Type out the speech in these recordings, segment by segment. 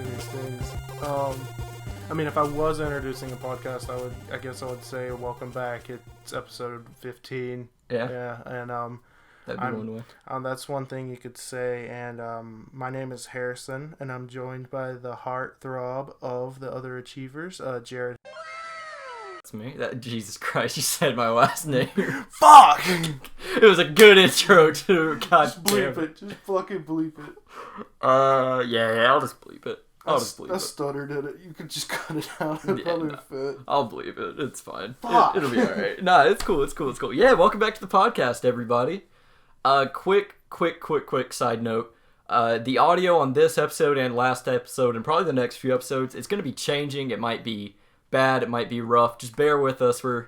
introducing these things. I mean, if I was introducing a podcast, I guess I would say welcome back. It's episode 15. Yeah. And That'd be one way. That's one thing you could say. And my name is Harrison, and I'm joined by the heartthrob of the other achievers, Jared. That's me. Jesus Christ, you said my last name. Fuck! It was a good intro too. God Just bleep it. Just fucking bleep it. Yeah, I'll just bleep it. I stuttered at it. You could just cut it out. It'll probably fit. I'll bleep it. It's fine. Fuck. It'll be alright. Nah, it's cool. Yeah, welcome back to the podcast, everybody. Quick side note. The audio on this episode and last episode and probably the next few episodes, it's going to be changing. It might be bad. It might be rough. Just bear with us. We're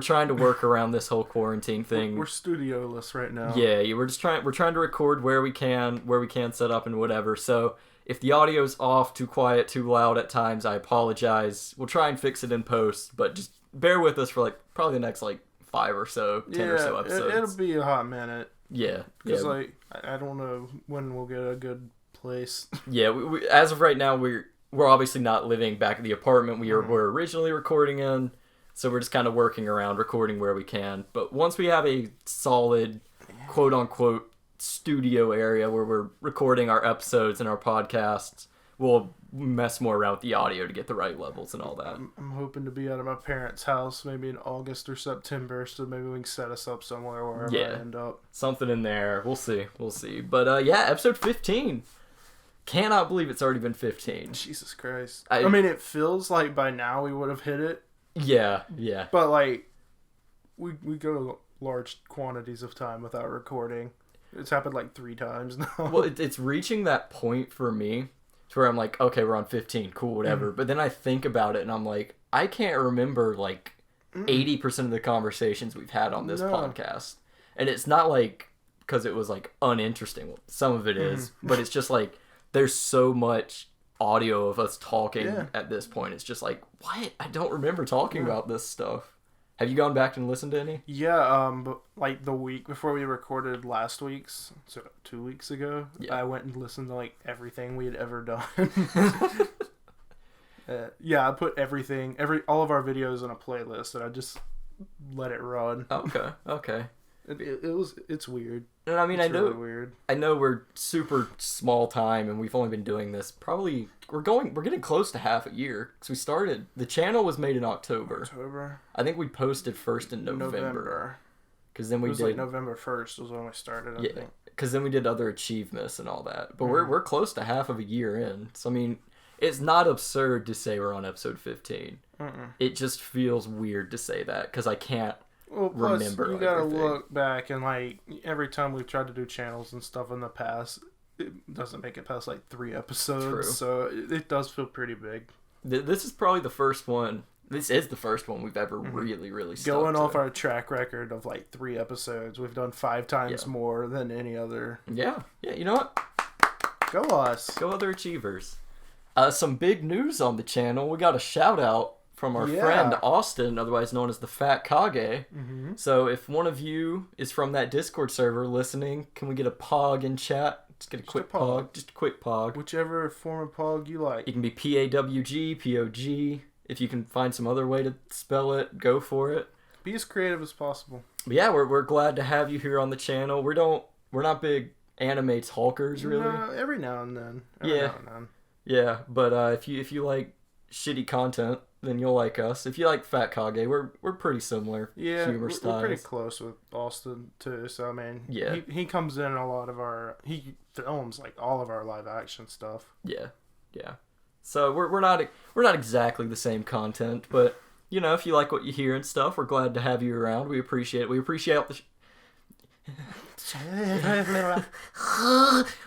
trying to work around this whole quarantine thing. We're studioless right now. Yeah, we're trying to record where we can set up and whatever. So if the audio's off, too quiet, too loud at times, I apologize. We'll try and fix it in post, but just bear with us for probably the next 5 or so, 10 or so episodes. It'll be a hot minute. Yeah. Because I don't know when we'll get a good place. Yeah, we as of right now we're obviously not living back at the apartment we were originally recording in. So we're just kind of working around, recording where we can. But once we have a solid, quote-unquote, studio area where we're recording our episodes and our podcasts, we'll mess more around with the audio to get the right levels and all that. I'm hoping to be out of my parents' house maybe in August or September, so maybe we can set us up somewhere wherever I end up. Something in there. We'll see. But yeah, episode 15. Cannot believe it's already been 15. Jesus Christ. I mean, it feels like by now we would have hit it. Yeah. But, we go large quantities of time without recording. It's happened, 3 times now. Well, it's reaching that point for me to where I'm like, okay, we're on 15, cool, whatever. But then I think about it, and I'm like, I can't remember, 80% of the conversations we've had on this podcast. And it's not, because it was, uninteresting. Well, some of it is. But it's just, there's so much audio of us talking at this point. It's just what? I don't remember talking about this stuff. Have you gone back and listened to any? Yeah, but the week before we recorded last week's, so 2 weeks ago, I went and listened to everything we had ever done. I put all of our videos in a playlist, and I just let it run. Okay. It's weird. And I mean, really weird. I know we're super small time, and we've only been doing this probably. We're getting close to half a year because we started. The channel was made in October. I think we posted first in November. Because then we did November 1st was when we started. I think. Because then we did other achievements and all that. But we're close to half of a year in. So I mean, it's not absurd to say we're on episode 15. It just feels weird to say that because I can't. Well, plus, remember you gotta everything. look back and every time we've tried to do channels and stuff in the past, it doesn't make it past 3 episodes. True. So it does feel pretty big. This is probably the first one. This is the first one we've ever really stuck Going to. off our track record of 3 episodes, we've done 5 times more than any other. Yeah. You know what? Go us. Go other achievers. Some big news on the channel. We got a shout out from our friend Austin, otherwise known as the Fatkage. So if one of you is from that Discord server listening, can we get a pog in chat? Just get a quick pog. Just a quick pog. Whichever form of pog you like. It can be PAWG, POG. If you can find some other way to spell it, go for it. Be as creative as possible. But yeah, we're glad to have you here on the channel. We're not big anime talkers, really. No, every now and then. Yeah, but if you like shitty content, then you'll like us. If you like Fatkage, we're pretty similar. Yeah, humor styles. We're pretty close with Austin too. So I mean, he comes in a lot of he films all of our live action stuff. Yeah. So we're not exactly the same content, but if you like what you hear and stuff, we're glad to have you around. We appreciate it. We appreciate the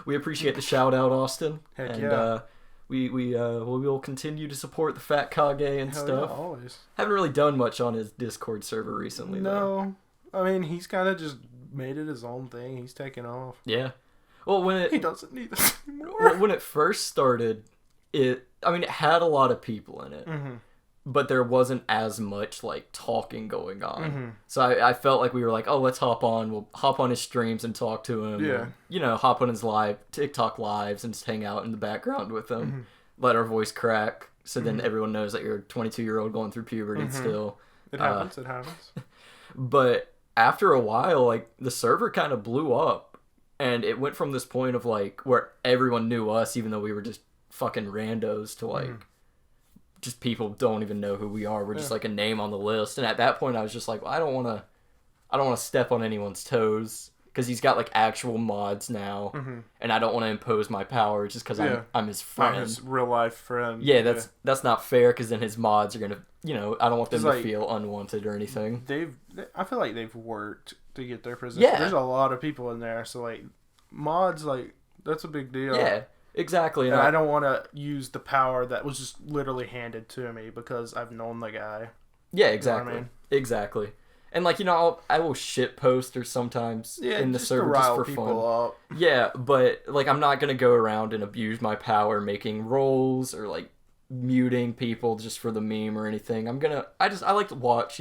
we appreciate the shout out, Austin. Heck yeah. We will continue to support the Fatkage and stuff. Yeah, always. Haven't really done much on his Discord server recently, though. I mean, he's kind of just made it his own thing. He's taken off. Yeah. Well, he doesn't need this anymore. When it first started, it had a lot of people in it. but there wasn't as much like talking going on. Mm-hmm. So I felt like we were like, oh, let's hop on. We'll hop on his streams and talk to him. Yeah. And, you know, hop on his TikTok lives and just hang out in the background with him. let our voice crack, so then everyone knows that you're a 22-year-old going through puberty still. It happens. It happens. But after a while, like, the server kind of blew up, and it went from this point of, like, where everyone knew us, even though we were just fucking randos, to, like, just people don't even know who we are. We're just, like, a name on the list. And at that point, I was just like, well, I don't want to step on anyone's toes, because he's got, like, actual mods now, and I don't want to impose my power just because I'm his friend. I'm his real-life friend. Yeah, that's not fair, because then his mods are going to, I don't want them to feel unwanted or anything. I feel like they've worked to get their position. Yeah. There's a lot of people in there, so, like, mods, like, that's a big deal. Yeah, exactly. And I don't want to use the power that was just literally handed to me because I've known the guy. Yeah, exactly. You know what I mean? Exactly. And, like, I will shit post or sometimes in the server just for fun. Up. Yeah, but, like, I'm not going to go around and abuse my power making rolls or, like, muting people just for the meme or anything. I like to watch,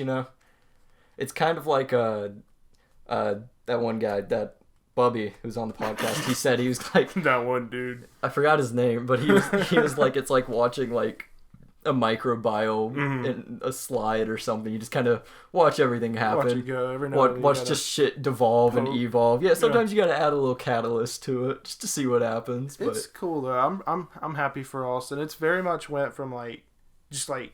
It's kind of like that one guy, that Bubby, who's on the podcast. He said he was like... that one dude. I forgot his name, but he was like, it's like watching, like, a microbiome in a slide or something. You just kind of watch everything happen. Watch it go. Every now watch just shit devolve and evolve. Yeah, sometimes you gotta add a little catalyst to it just to see what happens. But it's cool though. I'm happy for Austin. It's very much went from like just like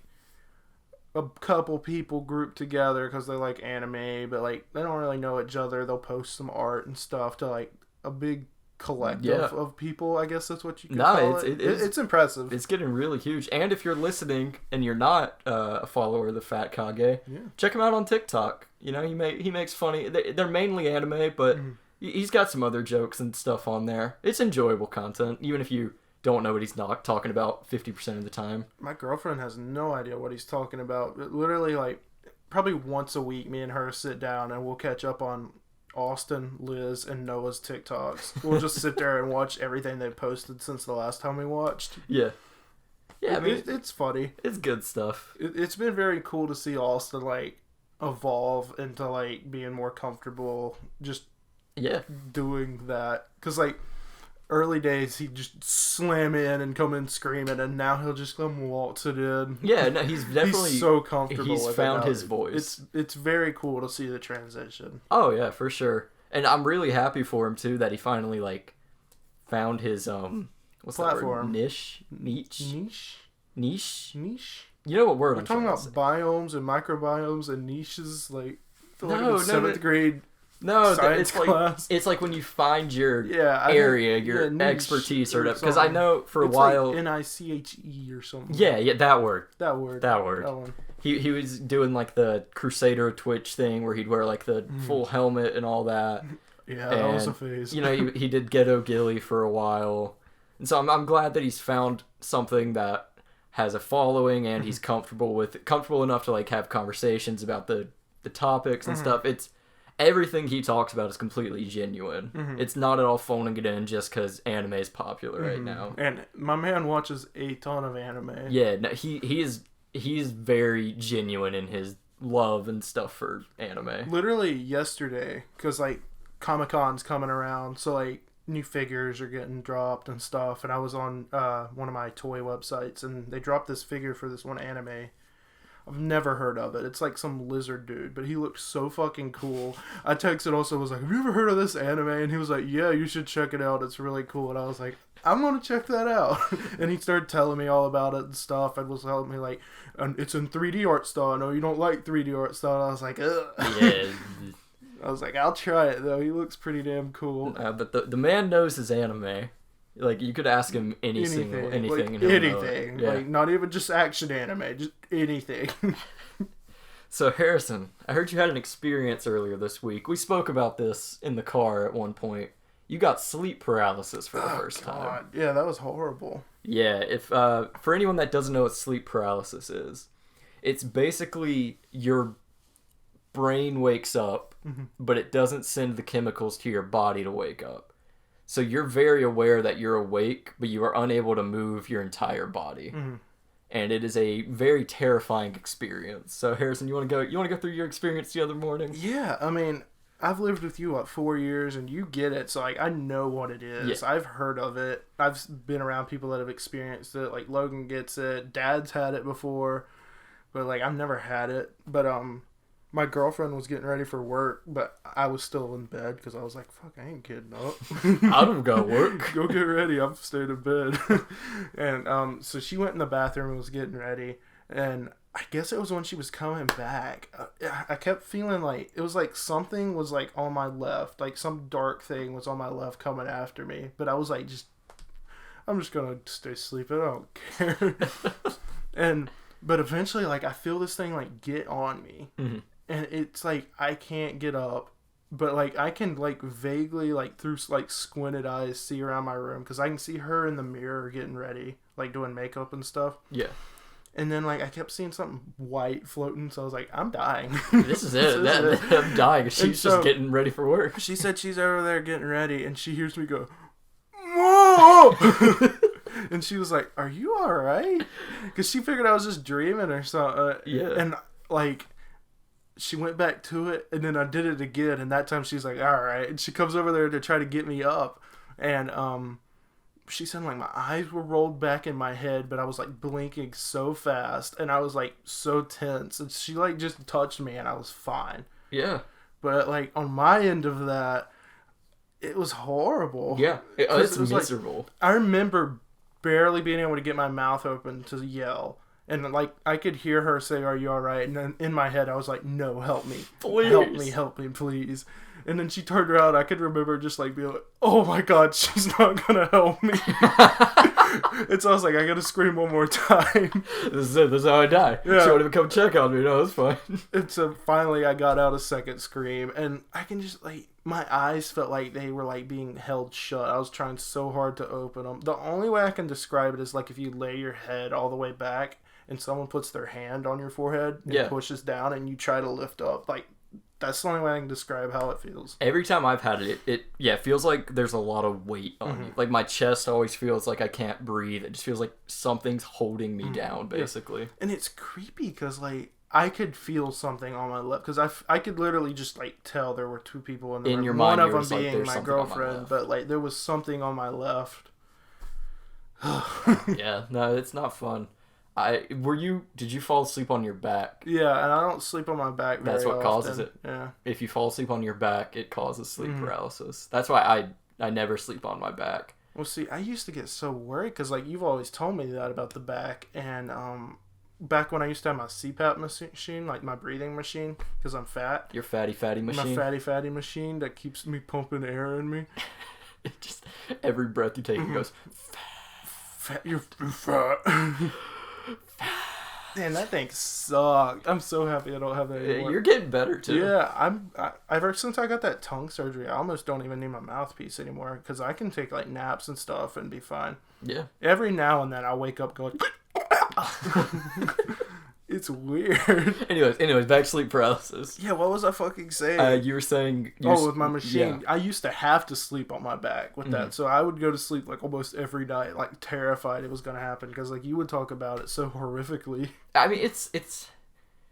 a couple people grouped together because they like anime, but like they don't really know each other. They'll post some art and stuff to like a big collective of people. I guess that's what you can call it. It's impressive. It's getting really huge. And if you're listening and you're not a follower of the Fatkage, check him out on TikTok. He makes funny. They're mainly anime, but he's got some other jokes and stuff on there. It's enjoyable content, even if you don't know what he's not talking about 50% of the time. My girlfriend has no idea what he's talking about. Literally, like, probably once a week, me and her sit down and we'll catch up on Austin, Liz, and Noah's TikToks. We'll just sit there and watch everything they've posted since the last time we watched. Yeah. Yeah, I mean, it's funny. It's good stuff. It's been very cool to see Austin, like, evolve into, like, being more comfortable just doing that. Because, like, early days, he'd just slam in and come in screaming, and now he'll just come waltzing in. Yeah, no, he's definitely... he's so comfortable He's with found it his voice. It's very cool to see the transition. Oh, yeah, for sure. And I'm really happy for him, too, that he finally, like, found his, what's platform? That word? Niche? Niche? You know what word I'm talking about biomes and microbiomes and niches, like, seventh grade... No, science class. It's like when you find your area, your expertise, or because I know for a while like NICHE or something. Yeah, that word. That word. That one. He was doing like the Crusader Twitch thing where he'd wear like the full helmet and all that. Yeah, that was a phase. He did Ghetto Gilly for a while, and so I'm glad that he's found something that has a following and he's comfortable enough to like have conversations about the topics and stuff. It's everything he talks about is completely genuine. It's not at all phoning it in just because anime is popular right now. And my man watches a ton of anime. Yeah, no, he is very genuine in his love and stuff for anime. Literally yesterday, because like Comic-Con's coming around, so like new figures are getting dropped and stuff, and I was on one of my toy websites, and they dropped this figure for this one anime. I've never heard of it. It's like some lizard dude, but he looks so fucking cool. I texted also, was like, have you ever heard of this anime? And he was like, yeah, you should check it out. It's really cool. And I was like, I'm going to check that out. And he started telling me all about it and stuff, and was telling me like, it's in 3D art style. No, you don't like 3D art style. And I was like, ugh. Yeah. I was like, I'll try it though. He looks pretty damn cool. But the man knows his anime. Like, you could ask him anything. Like, and anything. Yeah. Like, not even just action anime, just anything. So, Harrison, I heard you had an experience earlier this week. We spoke about this in the car at one point. You got sleep paralysis for the first time. Yeah, that was horrible. Yeah, if for anyone that doesn't know what sleep paralysis is, it's basically your brain wakes up, but it doesn't send the chemicals to your body to wake up. So you're very aware that you're awake, but you are unable to move your entire body. And it is a very terrifying experience. So Harrison, you want to go through your experience the other morning? Yeah, I mean, I've lived with you, 4 years, and you get it, so, like, I know what it is. Yeah. I've heard of it. I've been around people that have experienced it. Like, Logan gets it. Dad's had it before, but, like, I've never had it. But, my girlfriend was getting ready for work, but I was still in bed because I was like, fuck, I ain't getting up. I don't go work. Go get ready. I'm staying in bed. And so she went in the bathroom and was getting ready. And I guess it was when she was coming back. I kept feeling like, it was like something was like on my left. Like some dark thing was on my left coming after me. But I was like, I'm just going to stay sleeping. I don't care. But eventually, like, I feel this thing like get on me. Mm-hmm. And it's like, I can't get up, but like, I can like vaguely, like through like squinted eyes, see around my room. Cause I can see her in the mirror getting ready, like doing makeup and stuff. Yeah. And then like, I kept seeing something white floating. So I was like, I'm dying. This is it. I'm dying. She's just getting ready for work. She said she's over there getting ready and she hears me go, whoa! And she was like, are you all right? Cause she figured I was just dreaming or something. Yeah. And like, she went back to it, and then I did it again, and that time she's like, all right. And she comes over there to try to get me up, and she said, like, my eyes were rolled back in my head, but I was, like, blinking so fast, and I was, like, so tense, and she, like, just touched me, and I was fine. Yeah. But, like, on my end of that, it was horrible. Yeah, it's miserable. Like, I remember barely being able to get my mouth open to yell. And, like, I could hear her say, are you all right? And then in my head, I was like, no, help me. Please. Help me, please. And then she turned around. I could remember just, like, being like, oh, my God, she's not going to help me. And so I was like, I got to scream one more time. This is it. This is how I die. Yeah. She wanted to come check on me. No, that's fine. And so finally I got out a second scream. And I can just, like, my eyes felt like they were, like, being held shut. I was trying so hard to open them. The only way I can describe it is, like, if you lay your head all the way back and someone puts their hand on your forehead and pushes down and you try to lift up, like, that's the only way I can describe how it feels. Every time I've had it, it feels like there's a lot of weight on you. Like, my chest always feels like I can't breathe. It just feels like something's holding me down, basically. Yeah. And it's creepy because, like, I could feel something on my lip because I could literally just, like, tell there were two people in the room. Your mind, one of them being like, my girlfriend, but, like, there was something on my left. Yeah, no, it's not fun. Did you fall asleep on your back? Yeah, and I don't sleep on my back very That's what often. causes it. Yeah. If you fall asleep on your back, it causes sleep paralysis. That's why I never sleep on my back. Well, see, I used to get so worried because, like, you've always told me that about the back, and back when I used to have my CPAP machine, like my breathing machine, because I'm fat. Your fatty machine? My fatty machine that keeps me pumping air in me. It just, every breath you take, it goes, fat, you're fat. Man, that thing sucked. I'm so happy I don't have that anymore. You're getting better too. Yeah, ever since I got that tongue surgery, I almost don't even need my mouthpiece anymore because I can take like naps and stuff and be fine. Yeah. Every now and then I wake up going. It's weird. Anyways, back to sleep paralysis. Yeah, what was I fucking saying? You were saying... with my machine. Yeah. I used to have to sleep on my back with that. So I would go to sleep like almost every night, like terrified it was going to happen. Because like you would talk about it so horrifically. I mean, it's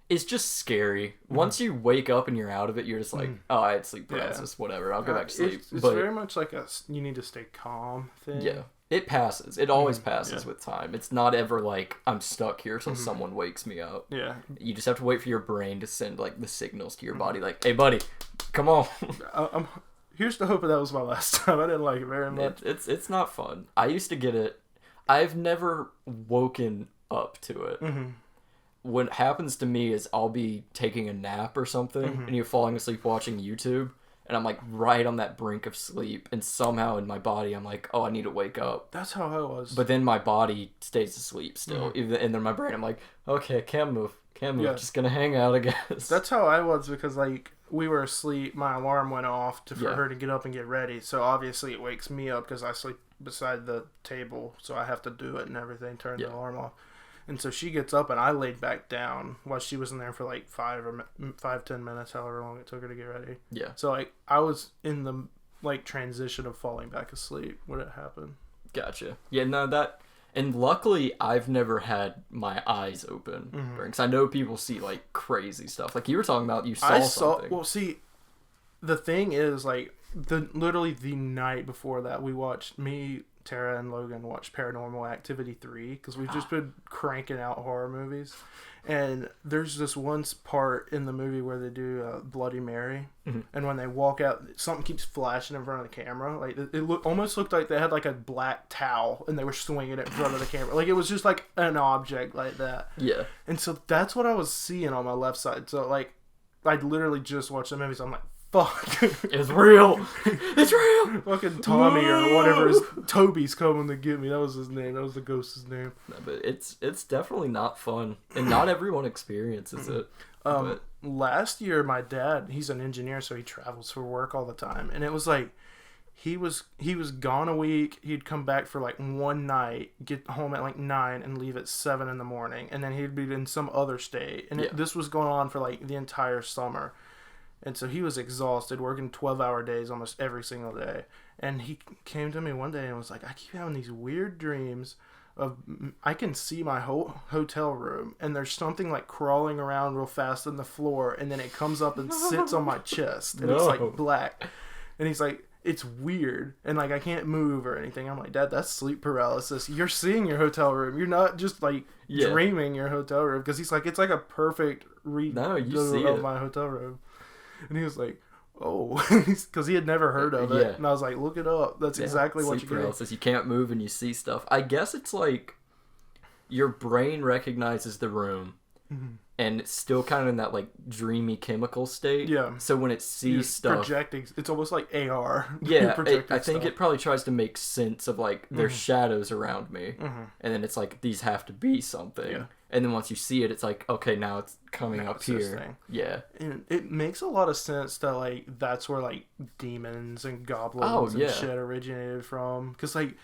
just scary. Once you wake up and you're out of it, you're just like, oh, I had sleep paralysis, whatever. I'll go back to sleep. It's very much like you need to stay calm thing. Yeah. It passes. It always passes with time. It's not ever like, I'm stuck here till someone wakes me up. Yeah. You just have to wait for your brain to send, like, the signals to your body, like, hey, buddy, come on. Here's the hope that was my last time. I didn't like it very much. It's not fun. I used to get it. I've never woken up to it. What happens to me is I'll be taking a nap or something, and you're falling asleep watching YouTube. And I'm, like, right on that brink of sleep. And somehow in my body, I'm like, oh, I need to wake up. That's how I was. But then my body stays asleep still. And then my brain, I'm like, okay, can't move. Yeah. Just going to hang out, I guess. That's how I was because, like, we were asleep. My alarm went off for her to get up and get ready. So, obviously, it wakes me up because I sleep beside the table. So, I have to do it and everything, turn the alarm off. And so she gets up and I laid back down while she was in there for like 5-10 minutes, however long it took her to get ready. Yeah. So like I was in the like transition of falling back asleep when it happened. Gotcha. Yeah, no, and luckily I've never had my eyes open because I know people see like crazy stuff. Like you were talking about, you saw something. Well, see, the thing is, like, literally the night before that, we watched, Tara, and Logan watched Paranormal Activity 3, because we've just been cranking out horror movies. And there's this one part in the movie where they do Bloody Mary, and when they walk out, something keeps flashing in front of the camera. Like, it almost looked like they had like a black towel and they were swinging it in front of the camera. Like, it was just like an object like that. Yeah. And so that's what I was seeing on my left side. So like, I literally just watched the movie, so I'm like, fuck. It's real. It's real. Fucking Tommy or whatever Toby's coming to get me. That was his name. That was the ghost's name. No, but it's definitely not fun, and not everyone experiences it. Last year, my dad, he's an engineer, so he travels for work all the time, and it was like he was gone a week. He'd come back for like one night, get home at like 9, and leave at 7 in the morning, and then he'd be in some other state. And this was going on for like the entire summer. And so he was exhausted, working 12-hour days almost every single day. And he came to me one day and was like, I keep having these weird dreams of, I can see my whole hotel room, and there's something like crawling around real fast on the floor, and then it comes up and sits on my chest, and it's like black. And he's like, it's weird, and like I can't move or anything. I'm like, Dad, that's sleep paralysis. You're seeing your hotel room. You're not just like dreaming your hotel room. Because he's like, it's like a perfect redo of my hotel room. And he was like, oh, because he had never heard of it. And I was like, look it up. That's exactly what you get. You can't move and you see stuff. I guess it's like your brain recognizes the room, and it's still kind of in that like dreamy chemical state. Yeah. So when it sees stuff, projecting, it's almost like AR. Yeah. I think it probably tries to make sense of like there's shadows around me, and then it's like these have to be something. Yeah. And then once you see it, it's like, okay, now it's coming up here. Yeah. And it makes a lot of sense that, like, that's where, like, demons and goblins and shit originated from. Because, like,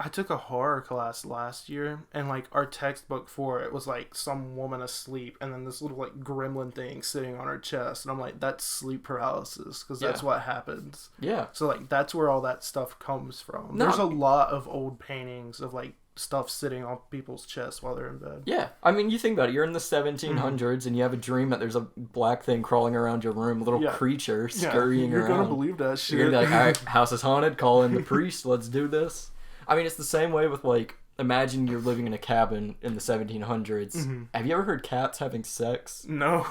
I took a horror class last year, and, like, our textbook for it was, like, some woman asleep, and then this little, like, gremlin thing sitting on her chest. And I'm like, that's sleep paralysis, because that's what happens. Yeah. So, like, that's where all that stuff comes from. There's a lot of old paintings of, like, stuff sitting on people's chests while they're in bed. Yeah. I mean, you think about it. You're in the 1700s and you have a dream that there's a black thing crawling around your room, a little creature scurrying around. You're going to believe that shit. You're going to be like, all right, house is haunted, call in the priest, let's do this. I mean, it's the same way with, like, imagine you're living in a cabin in the 1700s. Have you ever heard cats having sex? No.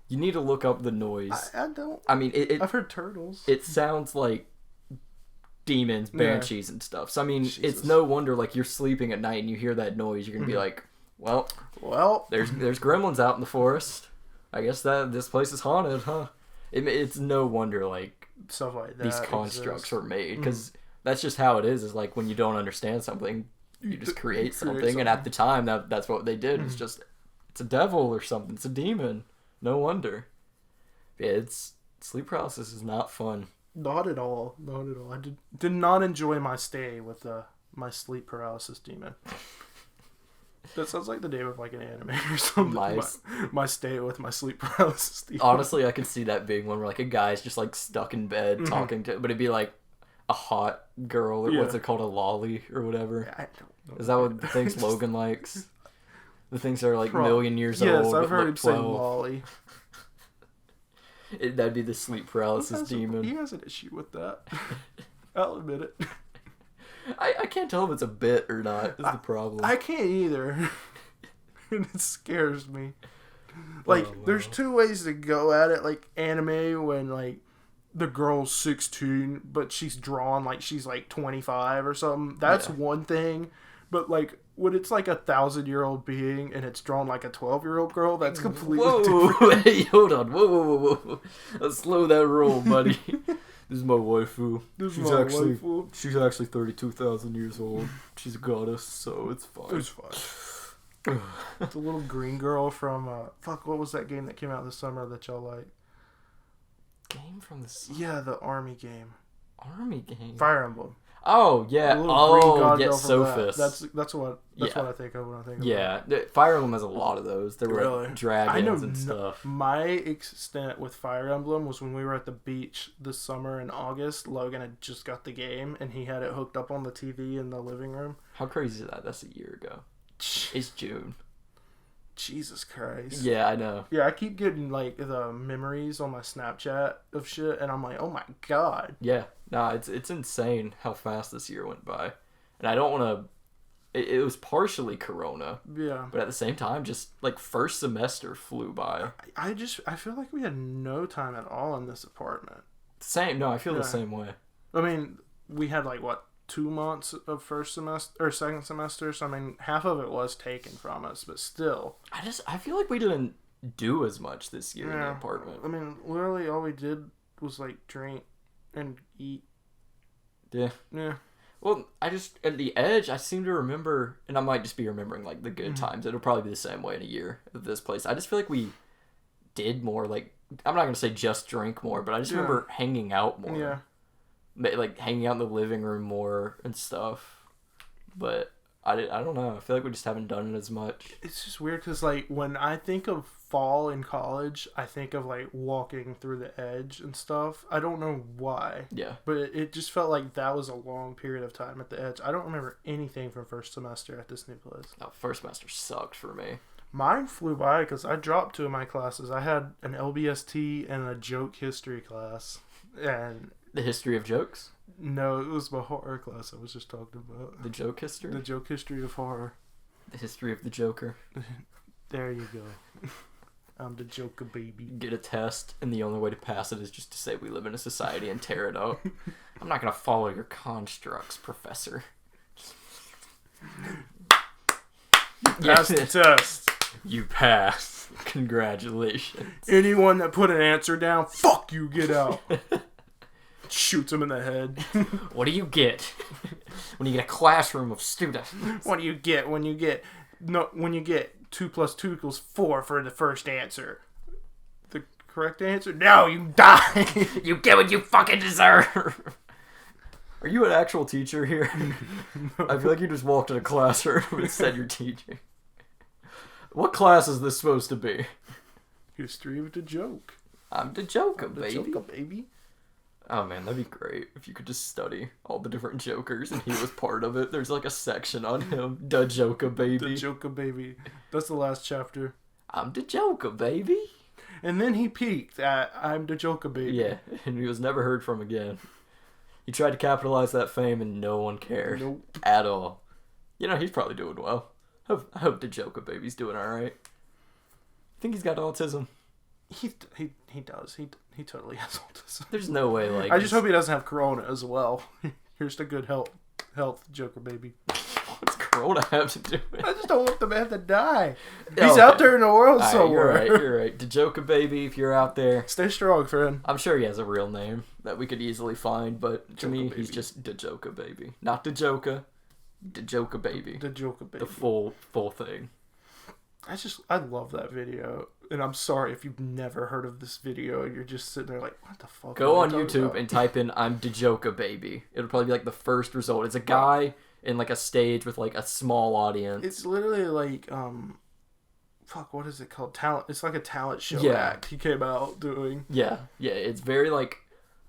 You need to look up the noise. I don't. I mean, I've heard turtles. It sounds like demons, banshees, and stuff. So I mean, it's no wonder like you're sleeping at night and you hear that noise. You're gonna be like, well, there's gremlins out in the forest. I guess that this place is haunted, huh? It's no wonder like stuff like that. These constructs were made because that's just how it is. Is like when you don't understand something, you just create something. And at the time, that's what they did. It's just it's a devil or something. It's a demon. No wonder. Yeah, sleep paralysis is not fun. Not at all. Not at all. I did not enjoy my stay with my sleep paralysis demon. That sounds like the name of like an anime or something. My stay with my sleep paralysis demon. Honestly, I could see that being one where like a guy's just like stuck in bed talking to, but it'd be like a hot girl or what's it called, a lolly or whatever. I don't know. Is that what the things Logan likes? The things that are like million years old. Yes, I've heard him say lolly. That'd be the sleep paralysis demon. He has an issue with that. I'll admit it. I can't tell if it's a bit or not, is the problem. I can't either. And it scares me. Like, there's two ways to go at it. Like, anime, when, like, the girl's 16, but she's drawn like she's, like, 25 or something. That's one thing. But, like, when it's, like, a 1,000-year-old being and it's drawn like a 12-year-old girl, that's completely different. Hey, hold on. Whoa. Let's slow that roll, buddy. This is my waifu. She's actually 32,000 years old. She's a goddess, so it's fine. It's fine. The little green girl from what was that game that came out this summer that y'all like? Game from the summer? Yeah, the army game. Army game? Fire Emblem. Oh yeah. Oh yeah, Sophis. That's what I think of when I think of it. Fire Emblem has a lot of those. There were like dragons and stuff. My extent with Fire Emblem was when we were at the beach this summer in August. Logan had just got the game and he had it hooked up on the TV in the living room. How crazy is that? That's a year ago. It's June. Jesus Christ. Yeah, I know. Yeah, I keep getting, like, the memories on my Snapchat of shit, and I'm like, oh my god. Yeah, nah, it's insane how fast this year went by. And I don't want to... It was partially Corona. Yeah. But at the same time, just, like, first semester flew by. I feel like we had no time at all in this apartment. Same. No, I feel the same way. I mean, we had, like, what, 2 months of first semester or second semester, so I mean half of it was taken from us, but still I feel like we didn't do as much this year in the apartment. I mean, literally all we did was like drink and eat. Yeah Well, at the Edge, I seem to remember, and I might just be remembering like the good times. It'll probably be the same way in a year at this place. I just feel like we did more, like, I'm not gonna say just drink more, but I just remember hanging out more. Like hanging out in the living room more and stuff. But I don't know. I feel like we just haven't done it as much. It's just weird because, like, when I think of fall in college, I think of, like, walking through the Edge and stuff. I don't know why. Yeah. But it just felt like that was a long period of time at the Edge. I don't remember anything from first semester at this new place. No, first semester sucked for me. Mine flew by because I dropped 2 of my classes. I had an LBST and a joke history class. And... The history of jokes? No, it was my horror class I was just talking about. The joke history? The joke history of horror. The history of the Joker. There you go. I'm the Joker, baby. Get a test, and the only way to pass it is just to say we live in a society and tear it up. I'm not going to follow your constructs, professor. That's the test. You passed. Congratulations. Anyone that put an answer down, fuck you, get out. Shoots him in the head. What do you get when you get a classroom of students? What do you get when you get 2 + 2 = 4 for the first answer? The correct answer? No, you die. You get what you fucking deserve. Are you an actual teacher here? No. I feel like you just walked in a classroom and said you're teaching. What class is this supposed to be? History of the joke. I'm the Joker, I'm the baby. Joker, baby. Oh man, that'd be great if you could just study all the different Jokers and he was part of it. There's like a section on him. The Joker, baby. The Joker, baby. That's the last chapter. I'm the Joker, baby. And then he peaked at I'm the Joker, baby. Yeah, and he was never heard from again. He tried to capitalize that fame and no one cared. Nope. At all. You know, he's probably doing well. I hope the Joker baby's doing alright. Think he's got autism? He does. He totally has autism. There's no way, like... I just hope he doesn't have corona as well. Here's to good health, Joker baby. What's corona have to do with it? I just don't want the man to die. He's out there in the world somewhere. You're right. The Joker baby, if you're out there... Stay strong, friend. I'm sure he has a real name that we could easily find, but to me, baby. he's just the Joker baby. Not the Joker. The Joker baby. The Joker baby. The full thing. I love that video. And I'm sorry if you've never heard of this video. You're just sitting there like, what the fuck? Go on YouTube and type in I'm the Joker baby. It'll probably be like the first result. It's a guy in like a stage with like a small audience. It's literally like, what is it called? Talent. It's like a talent show act he came out doing. Yeah. It's very like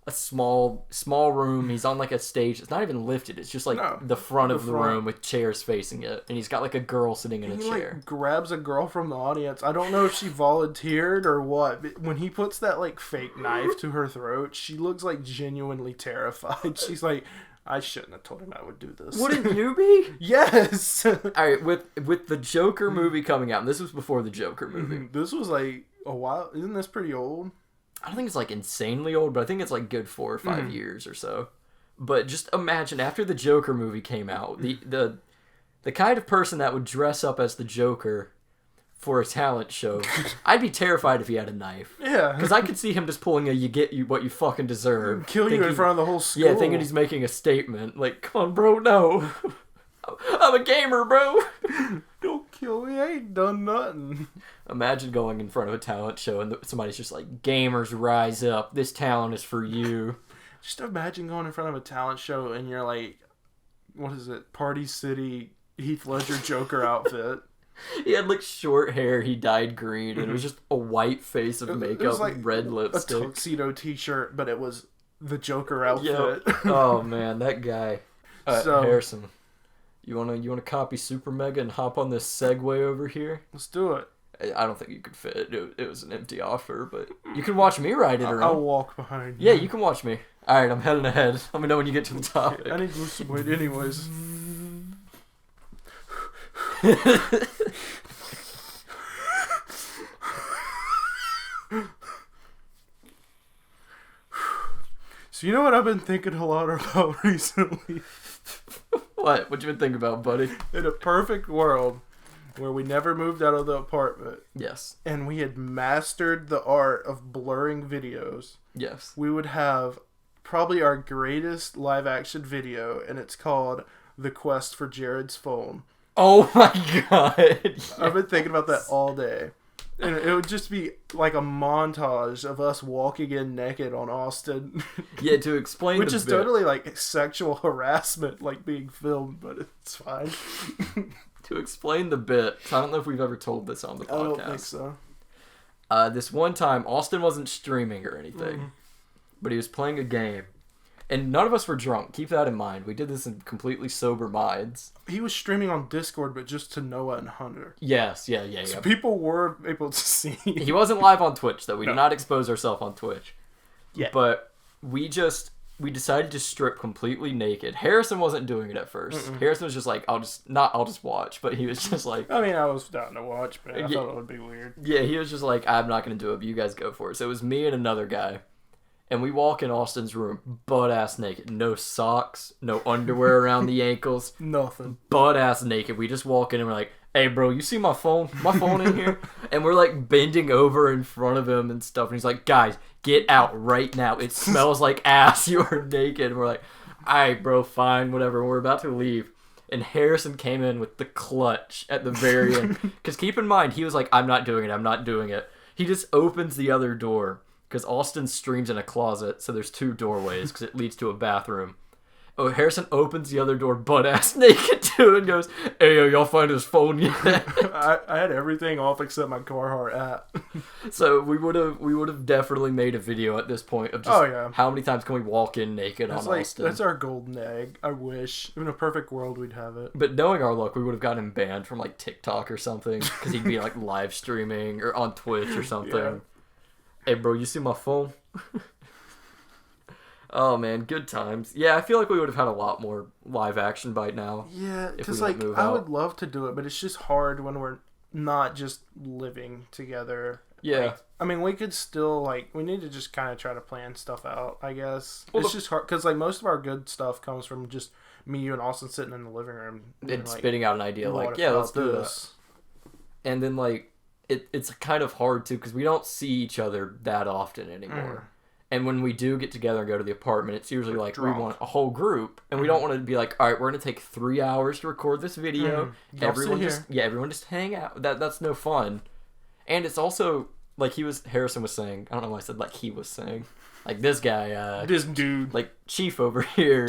a small room. He's on like a stage. It's not even lifted. It's just like the front of the room with chairs facing it, and he's got like a girl sitting in a chair. Like grabs a girl from the audience. I don't know if she volunteered or what, but when he puts that like fake knife to her throat, she looks like genuinely terrified. She's like, I shouldn't have told him I would do this. Wouldn't you be? Yes. All right, with the Joker movie coming out, and this was before the Joker movie. This was like a while. Isn't this pretty old? I don't think it's like insanely old, but I think it's like good 4 or 5 years or so. But just imagine after the Joker movie came out, the kind of person that would dress up as the Joker for a talent show, I'd be terrified if he had a knife. Yeah. Because I could see him just pulling you get you what you fucking deserve. Kill you in front of the whole school. Yeah, thinking he's making a statement. Like, come on, bro, no. I'm a gamer, bro. Don't kill me, I ain't done nothing. Imagine going in front of a talent show and somebody's just like, gamers rise up, this talent is for you. Just imagine going in front of a talent show and you're like, what is it, Party City Heath Ledger Joker outfit. He had like short hair, he dyed green, and it was just a white face of makeup, it was like red lipstick. A tuxedo t-shirt, but it was the Joker outfit. Yep. Oh man, that guy. Harrison, you wanna copy Super Mega and hop on this Segway over here? Let's do it. I don't think you could fit. It was an empty offer, but you can watch me ride it around. I'll walk behind you. Yeah, you can watch me. All right, I'm heading ahead. Let me know when you get to the topic. I need to lose some weight anyways. So you know what I've been thinking a lot about recently? What? What you been thinking about, buddy? In a perfect world where we never moved out of the apartment Yes. and we had mastered the art of blurring videos, Yes. we would have probably our greatest live action video, and it's called The Quest for Jared's Phone. Oh my god. Yes. I've been thinking about that all day. And it would just be like a montage of us walking in naked on Austin. Yeah, to explain Which the is bit. totally like sexual harassment, like being filmed, but it's fine. To explain the bit, I don't know if we've ever told this on the podcast. I don't think so. This one time, Austin wasn't streaming or anything, but he was playing a game. And none of us were drunk. Keep that in mind. We did this in completely sober minds. He was streaming on Discord, but just to Noah and Hunter. Yes, yeah. So people were able to see. He wasn't live on Twitch, though. We did not expose ourselves on Twitch. Yeah. But we decided to strip completely naked. Harrison wasn't doing it at first. Harrison was just like, I'll just watch. But he was just like... I mean, I was down to watch, but I thought it would be weird. Yeah, he was just like, I'm not going to do it, but you guys go for it. So it was me and another guy. And we walk in Austin's room, butt-ass naked. No socks, no underwear around the ankles. Nothing. Butt-ass naked. We just walk in and we're like, hey, bro, you see my phone? My phone in here? And we're like bending over in front of him and stuff. And he's like, guys, get out right now. It smells like ass. You are naked. And we're like, all right, bro, fine, whatever. And we're about to leave. And Harrison came in with the clutch at the very end. Because keep in mind, he was like, I'm not doing it. He just opens the other door. Because Austin streams in a closet, so there's two doorways, because it leads to a bathroom. Oh, Harrison opens the other door butt-ass naked, too, and goes, hey, yo, y'all find his phone yet? I had everything off except my Carhartt app. So we would have definitely made a video at this point of just how many times can we walk in naked on Austin. That's our golden egg. I wish. In a perfect world, we'd have it. But knowing our luck, we would have gotten him banned from, like, TikTok or something, because he'd be, like, live streaming or on Twitch or something. Yeah. Hey, bro, you see my phone? Oh, man, good times. Yeah, I feel like we would have had a lot more live action by now. Yeah, because, like, I would love to do it, but it's just hard when we're not just living together. Yeah. Like, I mean, we could still, like, we need to just kind of try to plan stuff out, I guess. Well, it's just hard, because, like, most of our good stuff comes from just me, you, and Austin sitting in the living room. And spitting out an idea, like, yeah, let's do this. And then, like, it's kind of hard, too, because we don't see each other that often anymore. And when we do get together and go to the apartment, it's usually like we want a whole group, and we don't want to be like, all right, we're going to take 3 hours to record this video. Everyone just hang out. That's no fun. And it's also, like Harrison was saying, I don't know why I said like he was saying, like this guy, this dude, like Chief over here,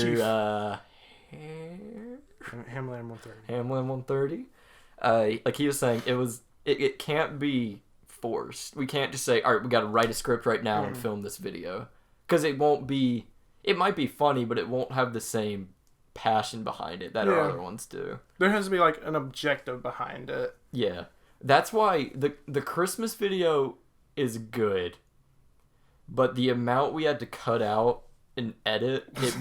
Hamlin 130. Hamlin 130. Like he was saying, it can't be forced. We can't just say, all right, we got to write a script right now and film this video, because it might be funny, but it won't have the same passion behind it that our other ones do. There has to be like an objective behind it. Yeah, that's why the Christmas video is good, but the amount we had to cut out and edit, it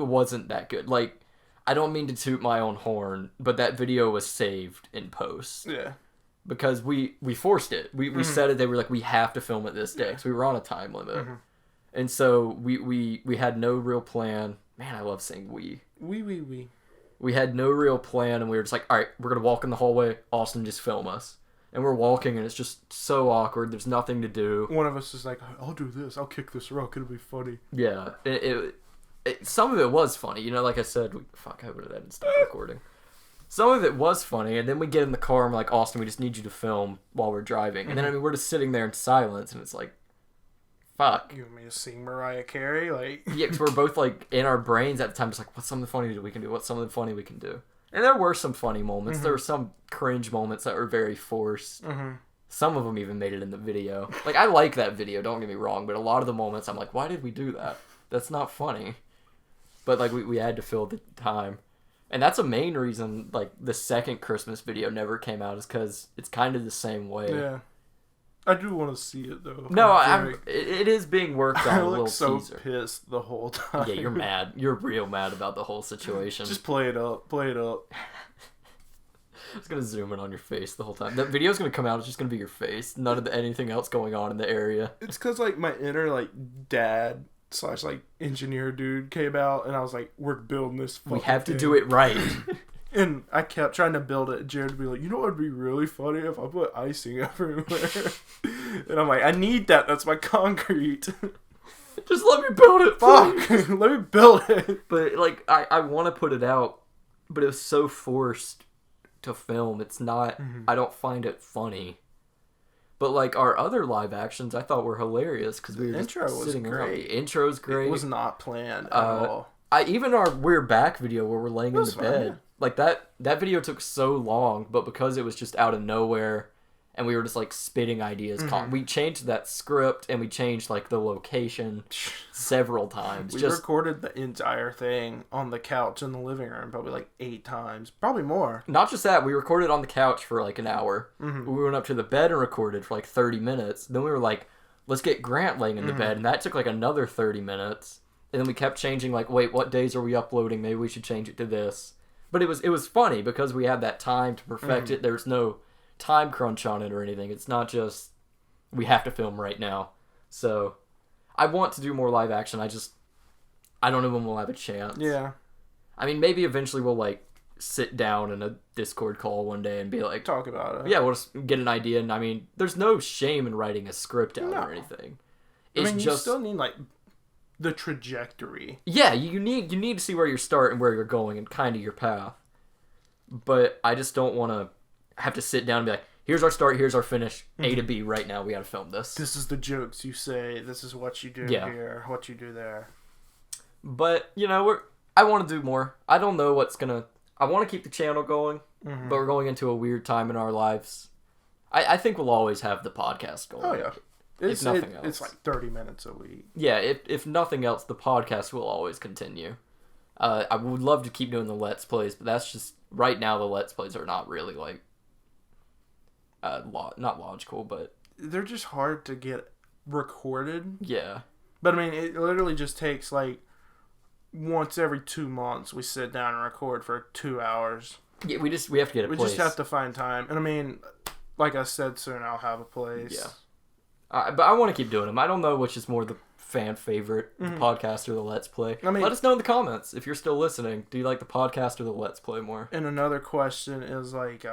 wasn't that good. Like, I don't mean to toot my own horn, but that video was saved in post. Yeah. Because we forced it. We said it. They were like, we have to film it this day. So we were on a time limit. And so we had no real plan. Man, I love saying we. We. We had no real plan, and we were just like, all right, we're going to walk in the hallway. Austin, just film us. And we're walking, and it's just so awkward. There's nothing to do. One of us is like, I'll do this. I'll kick this rock. It'll be funny. Yeah. Some of it was funny. You know, like I said, I would have that stop recording. Some of it was funny, and then we get in the car and we're like, Austin, we just need you to film while we're driving. And then, I mean, we're just sitting there in silence, and it's like, fuck. You want me to sing Mariah Carey? Like, yeah, because we're both, like, in our brains at the time, just like, what's something funny we can do? What's something funny we can do? And there were some funny moments. There were some cringe moments that were very forced. Some of them even made it in the video. Like, I like that video, don't get me wrong, but a lot of the moments, I'm like, why did we do that? That's not funny. But, like, we had to fill the time. And that's a main reason, like, the second Christmas video never came out, is because it's kind of the same way. Yeah. I do want to see it, though. No, it is being worked on. I a little look so teaser. pissed the whole time. Yeah, you're mad. You're real mad about the whole situation. Just play it up. Play it up. It's going to zoom in on your face the whole time. That video's going to come out. It's just going to be your face. None of anything else going on in the area. It's because, like, my inner, like, dad / like, engineer dude came out, and I was like, we're building this fucking We have to thing. do it right. And I kept trying to build it. Jared would be like, you know what would be really funny if I put icing everywhere? And I'm like, I need that. That's my concrete. Just let me build it. Fuck. Let me build it. But, like, I want to put it out, but it was so forced to film. It's not, I don't find it funny. But, like, our other live actions I thought were hilarious because we were just sitting around. The intro's great. It was not planned at all. Even our We're Back video where we're laying in the bed. Yeah. Like, that video took so long, but because it was just out of nowhere and we were just, like, spitting ideas. We changed that script and we changed, like, the location several times. We recorded the entire thing on the couch in the living room probably, like, 8 times. Probably more. Not just that, we recorded on the couch for, like, an hour. We went up to the bed and recorded for, like, 30 minutes. Then we were like, let's get Grant laying in the bed. And that took, like, another 30 minutes. And then we kept changing, like, wait, what days are we uploading? Maybe we should change it to this. But it was funny because we had that time to perfect it. There's no time crunch on it or anything. It's not just we have to film right now. So I want to do more live action. I don't know when we'll have a chance. Yeah. I mean, maybe eventually we'll, like, sit down in a Discord call one day and be like, talk about it. Yeah, we'll just get an idea. And I mean, there's no shame in writing a script out or anything. It's you still need, like, the trajectory. Yeah, you need to see where you're starting and where you're going and kind of your path. But I just don't want to have to sit down and be like, here's our start, here's our finish, A to B right now, we gotta film this. This is the jokes you say, this is what you do here, what you do there. But, you know, I want to do more. I don't know I want to keep the channel going, but we're going into a weird time in our lives. I think we'll always have the podcast going. Oh, yeah. If nothing else. It's like 30 minutes a week. Yeah, if nothing else, the podcast will always continue. I would love to keep doing the Let's Plays, but that's just, right now the Let's Plays are not really, like, not logical, but... They're just hard to get recorded. Yeah. But, I mean, it literally just takes, like, once every 2 months we sit down and record for 2 hours. Yeah, we have to get a place. We just have to find time. And, I mean, like I said, soon I'll have a place. Yeah. But I want to keep doing them. I don't know which is more the fan favorite, the podcast or the Let's Play. I mean, let us know in the comments if you're still listening. Do you like the podcast or the Let's Play more? And another question is, like,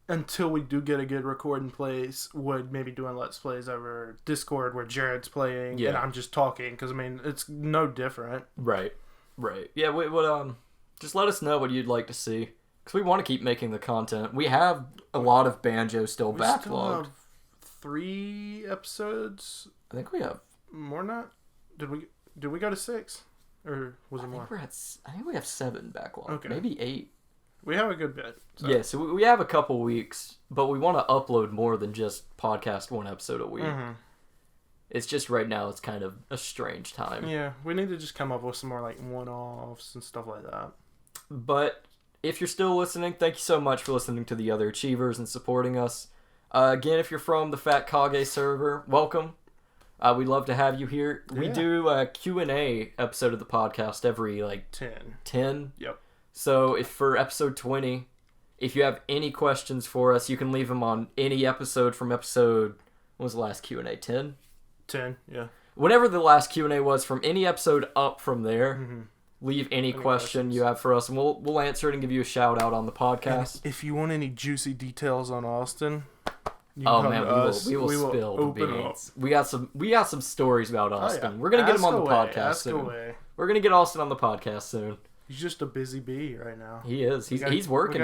until we do get a good recording place, would maybe doing Let's Plays over Discord where Jared's playing and I'm just talking? Because, I mean, it's no different. Right. Yeah, just let us know what you'd like to see. Because we want to keep making the content. We have a lot of Banjo still backlogged. Still have 3 episodes. I think we have more. Not did we go to 6 or was it more? I think we have 7 backlogged. Okay, maybe 8. We have a good bit. So. Yeah, so we have a couple weeks, but we want to upload more than just podcast 1 episode a week. It's just right now it's kind of a strange time. Yeah, we need to just come up with some more, like, one-offs and stuff like that. But if you're still listening, thank you so much for listening to the other Achievers and supporting us. Again, if you're from the Fatkage server, welcome. We'd love to have you here. Yeah. We do a Q&A episode of the podcast every, like... 10? Yep. So, if for episode 20, if you have any questions for us, you can leave them on any episode from episode... What was the last Q&A? 10? 10, yeah. Whenever the last Q&A was, from any episode up from there... Leave any question you have for us, and we'll answer it and give you a shout out on the podcast. And if you want any juicy details on Austin, we will spill the beans. We got some stories about Austin. Yeah. We're gonna get him on the podcast soon. We're gonna get Austin on the podcast soon. He's just a busy bee right now. He is. He's working.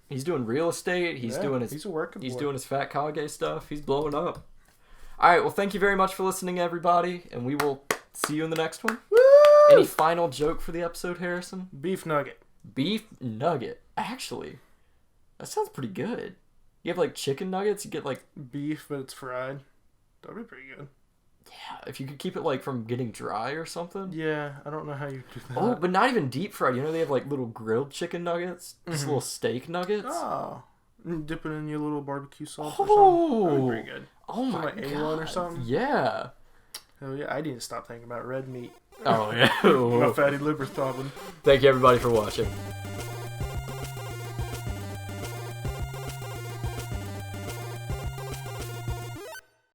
He's doing real estate. He's doing his Fatkage stuff. He's blowing up. All right. Well, thank you very much for listening, everybody, and we will see you in the next one. Woo! Any final joke for the episode, Harrison? Beef nugget. Beef nugget. Actually, that sounds pretty good. You have, like, chicken nuggets? You get, like... Beef, but it's fried. That'd be pretty good. Yeah, if you could keep it like from getting dry or something. Yeah, I don't know how you do that. Oh, but not even deep fried. You know they have like little grilled chicken nuggets, just little steak nuggets. Oh, dip it in your little barbecue sauce Oh, or something. That would be pretty good. Oh my like god. A1 or something. Yeah. Hell yeah, I need to stop thinking about red meat. Oh yeah. My fatty liver's throbbing. Thank you everybody for watching.